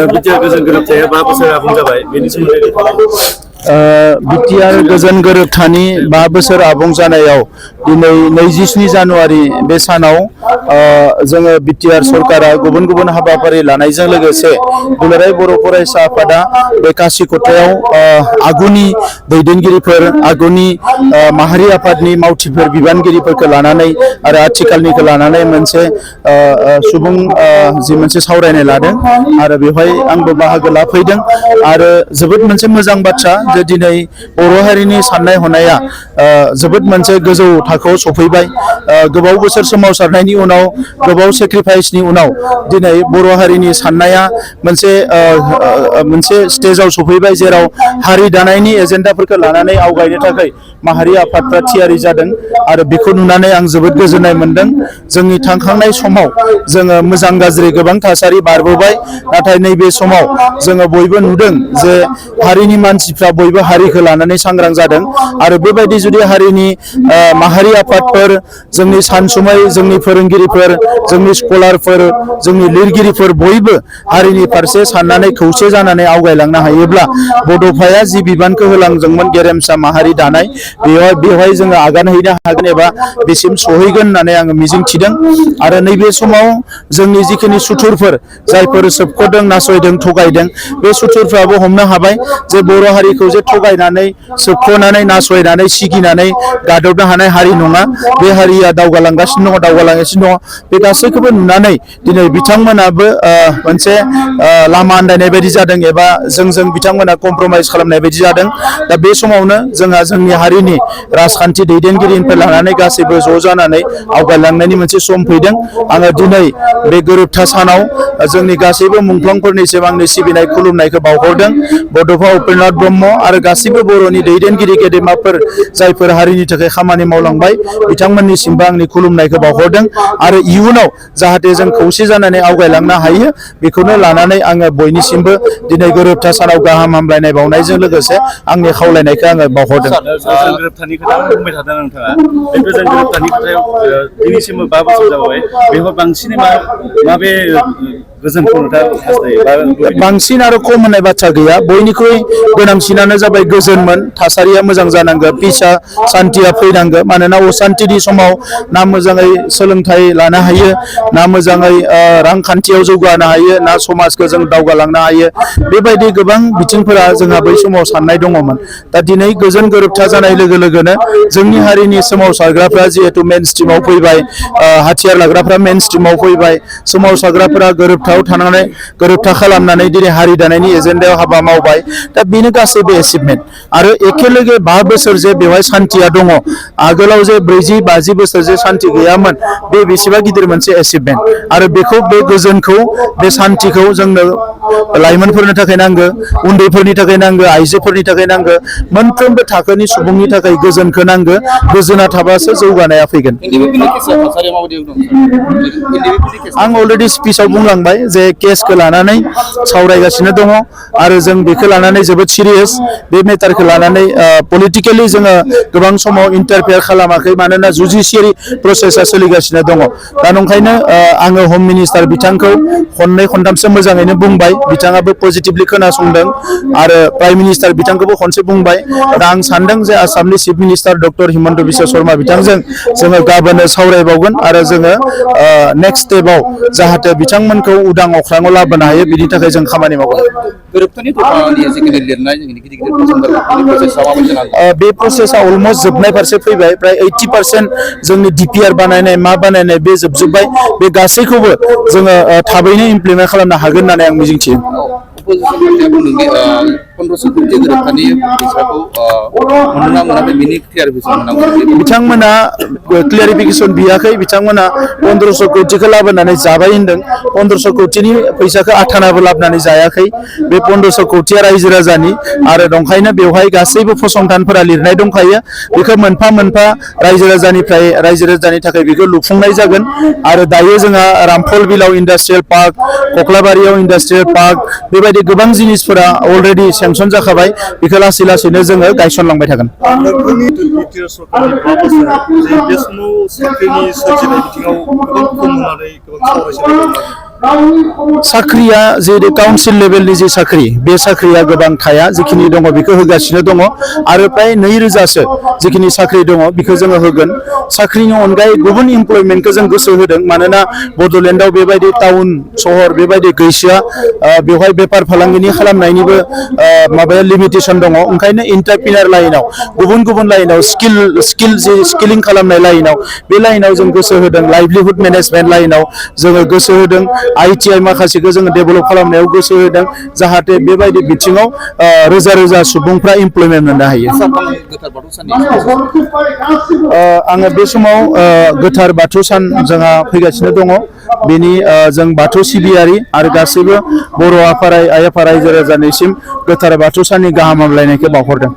BTR गोजोन गोरोबथाया 5 बोसोर आबुं जाबाय बेनि सोमोन्दै बिटिआर गोजोन गोरोबथानि 5 बोसोर आबुं जानायाव दिनै 27 जानुवारि बे सानाव जोङो बिटिआर सरकारा गुबुन गुबुन हाबाफारि लानायजों लोगोसे दुलाराय बर' फरायसा आफादा बे कासिक'ट्रायाव आगुनि दैदेनगिरिफोर आगुनि माहारि आफादनि मावथिफोर बिबानगिरिफोरखौ लानानै आरो आथिखालनिखौ लानानै मोनसे सुबुं जि मोनसे सावरायनाय लादों आरो बेवहाय आंबो बाहागो लाफैदों आरो जोबोद मोनसे मोजां बाथ्रा जे दिनै बर' हारिनि साननाय हनाया जोबोद मोनसे गोजौ थाखोआव सफैबाय गोबाव बोसोर सोमावसारनायनि उनाव गोबाव सेक्रिफाइसनि उनाव दिनै बर' हारिनि साननाया मोनसे स्टेजाव सफैबाय जेराव हारि दानायनि एजेन्डाफोरखौ लानानै आवगायनो थाखाय माहारि आफादफ्रा थियारि जादों आरो बेखौ नुनानै आं जोबोद गोजोननाय मोनदों जोंनि थांखांनाय समाव जोङो मोजां गाज्रि गोबां थासारि बारबोबाय नाथाय नैबे समाव जोङो बयबो नुदों जे हारिनि मानसिफ्रा बयबो हारिखौ लानानै सांग्रां जादों आरो बेबायदि जुदि हारिनि माहारि आफादफोर जोंनि सानसुमै जोंनि फोरोंगिरिफोर जोंनि स्कलारफोर जोंनि लिरगिरिफोर बयबो हारिनि फारसे साननानै खौसे जानानै आवगायलांनो हायोब्ला बड'फाया जि बिबानखौ होलांदोंमोन गेरेमसा माहारि दानाय बेवहाय जोङो आगान हैनो हागोन एबा बेसिम सहैगोन होननानै आङो मिजिंथिदों आरो नैबे समाव जोंनि जिखिनि सुथुरफोर जायफोर सोबख'दों नासयदों थगायदों बे सुथुरफ्राबो हमनो हाबाय जे बर' हारिखौ जे थगायनानै सोबख'नानै नासयनानै सिगिनानै गादबनो हानाय हारि नङा बे हारिया दावगालांगासिनो दङ दावगालांगासिनो दङ बे गासैखौबो नुनानै दिनै बिथांमोनाबो मोनसे लामा आन्दायनाय बायदि जादों एबा जोंजों बिथांमोना कमप्रमाइज खालामनाय बायदि जादों दा बे समावनो जोंहा जोंनि हारिनि राजखान्थि दैदेनगिरिनिफ्राय लानानै गासैबो ज' जानानै आवगायलांनायनि मोनसे सम फैदों आङो दिनै बे गोरोबथा सानाव जोंनि गासैबो मुंख्लंफोरनिसिम आंनि सिबिनाय खुलुमनायखौ बावहरदों बड'फा उपेन्द्रनाथ ब्रह्म आरो गासैबो बर'नि दैदेनगिरि गेदेमाफोर जायफोर हारिनि थाखाय खामानि मावलांबाय बिथांमोननिसिमबो आंनि खुलुमनायखौ बावहरदों आरो इयुनाव जाहाथे जों खौसे जानानै आवगायलांनो हायो बेखौनो लानानै आङो बयनिसिमबो दिनै गोरोबथा सानाव गाहाम हामलायनाय बावनायजों लोगोसे आंनि खावलायनायखौ आङो बावहरदों गोरोबथानि खोथा बुंबाय थादों नोंथाङा बे गोजोन गोरोबथानि खोथायाव दिनैसिमबो 5 बोसोर जाबाय बेवहाय बांसिनै माबे गोजोनखौ नोंथाङा बांसिन आरो खम होननाय बाथ्रा गैया बयनिख्रुइ गोनांसिनानो जाबाय गोजोनमोन थासारिया मोजां जानांगौ पिसआ सान्थिया फैनांगौ मानोना असान्थिनि समाव ना मोजाङै सोलोंथाइ लानो हायो ना मोजाङै रांखान्थियाव जौगानो हायो ना समाजखौ जों दावगालांनो हायो बेबायदि गोबां बिथिंफोरा जोंहा बै समाव साननाय दङमोन दा दिनै गोजोन गोरोबथा जानाय लोगो लोगोनो जोंनि हारिनि सोमावसारग्राफ्रा जिहेतु मेन स्ट्रिमाव फैबाय हाथियार लाग्राफ्रा मेन स्ट्रिमाव फैबाय सोमावसारग्राफोरा गोरोबथायाव थानानै गोरोबथा खालामनानै दिनै हारि दानायनि एजेन्डायाव हाबा मावबाय दा बेनो गासैबो एचिभमेन्ट आरो एखेलोगे 5 बोसोर जे बेवहाय सान्थिया दङ आगोलाव जे 40-50 बोसोर जे सान्थि गैयामोन बे बेसेबा गिदिर मोनसे एचिभमेन्ट आरो बेखौ बे गोजोनखौ बे सान्थिखौ जोंनो लाइमोनफोरनि थाखाय नांगौ उन्दैफोरनि थाखाय नांगौ आइजोफोरनि थाखाय नांगौ मोनफ्रोमबो थाखोनि सुबुंनि थाखाय गोजोनखौ नांगौ गोजोना थाबासो जौगानाया फैगोन आं अलरेडि स्पिचआव बुंलांबाय जे केसखौ लानानै सावरायगासिनो दङ आरो जों बेखौ लानानै जोबोद सिरियास बे मेटारखौ लानानै पलिटिकेलि जोङो गोबां समाव इन्टारफेयार खालामाखै मानोना जुडिशियारि प्रसेसा सोलिगासिनो दङ दा नंखायनो आङो हम मिनिस्टार बिथांखौ खननै खनथामसो मोजाङैनो बुंबाय बिथाङाबो पजिटिभलि खोनासंदों आरो प्राइम मिनिस्टार बिथांखौबो खनसे बुंबाय दा आं सानदों जे आसामनि chief minister doctor Himanta Biswa Sharma बिथांजों जोङो गाबोननो सावरायबावगोन आरो जोङो नेक्स्ट स्टेपाव जाहाथे बिथांमोनखौ उदां अख्राङाव लाबोनो हायो बिनि थाखाय जों खामानि मावगोन बे प्रसेसा अलमस्ट जोबनाय फारसे फैबाय प्राय 80% जोंनि DPR बानायनाय मा बानायनाय बे जोबजोब्बाय बे गासैखौबो जोङो थाबैनो इमप्लिमेन्ट खालामनो हागोन होननानै आं मिजिंथियो बिथांमोना क्लियारिफिकेसन बियाखै बिथांमोना 1500 कोटिखौ लाबोनानै जाबाय होनदों 1500 कोटिनि फैसाखौ आथानाबो लाबोनानै जायाखै बे 1500 कोटिया रायजो राजानि आरो दंखायनो बेवहाय गासैबो फसंथानफोरा लिरनाय दंखायो बेखौ मोनफा मोनफा रायजो राजानि थाखाय बेखौ लुफुंनाय जागोन आरो दायो जोंहा रामफल बिलाव इन्डास्ट्रियेल पार्क कक्लाबारियाव इन्डास्ट्रियेल पार्क बेबायदि गोबां जिनिसफोरा अलरेडि सेंसन जाखाबाय बेखौ लासै लासैनो जोङो गायसनलांबाय थागोन साख्रिया जेरै काउन्सिल लेभेलनि जे साख्रि बे साख्रिया गोबां थाया जिखिनि दङ बेखौ होगासिनो दङ आरो प्राय 2000सो जिखिनि साख्रि दङ बेखौ जोङो होगोन साख्रिनि अनगायै गुबुन इमप्लयमेन्टखौ जों गोसो होदों मानोना बड'लेण्डआव बेबायदि टाउन सहर बेबायदि गैसोआ बेवहाय बेफार फालांगिनि खालामनायनिबो माबाया लिमिटेसन दङ ओंखायनो एन्टारप्रिनार लाइनाव गुबुन गुबुन लाइनाव स्किलिं खालामनाय लाइनाव बे लाइनाव जों गोसो होदों लाइभलिहुड मेनेजमेन्ट लाइनाव जोङो गोसो होदों ITI माखासेखौ जोङो डेभेलप खालामनायाव गोसो होदों जाहाथे बेबायदि बिथिङाव रोजा रोजा सुबुंफ्रा इमप्लयमेन्ट मोननो हायो आङो बे समाव गोथार बाथौ सान जोंहा फैगासिनो दङ बेनि जों बाथौ सिबियारि आरो गासैबो बर' आफा रायजो राजानिसिम गोथार बाथौ साननि गाहाम हामलायनायखौ बावहरदों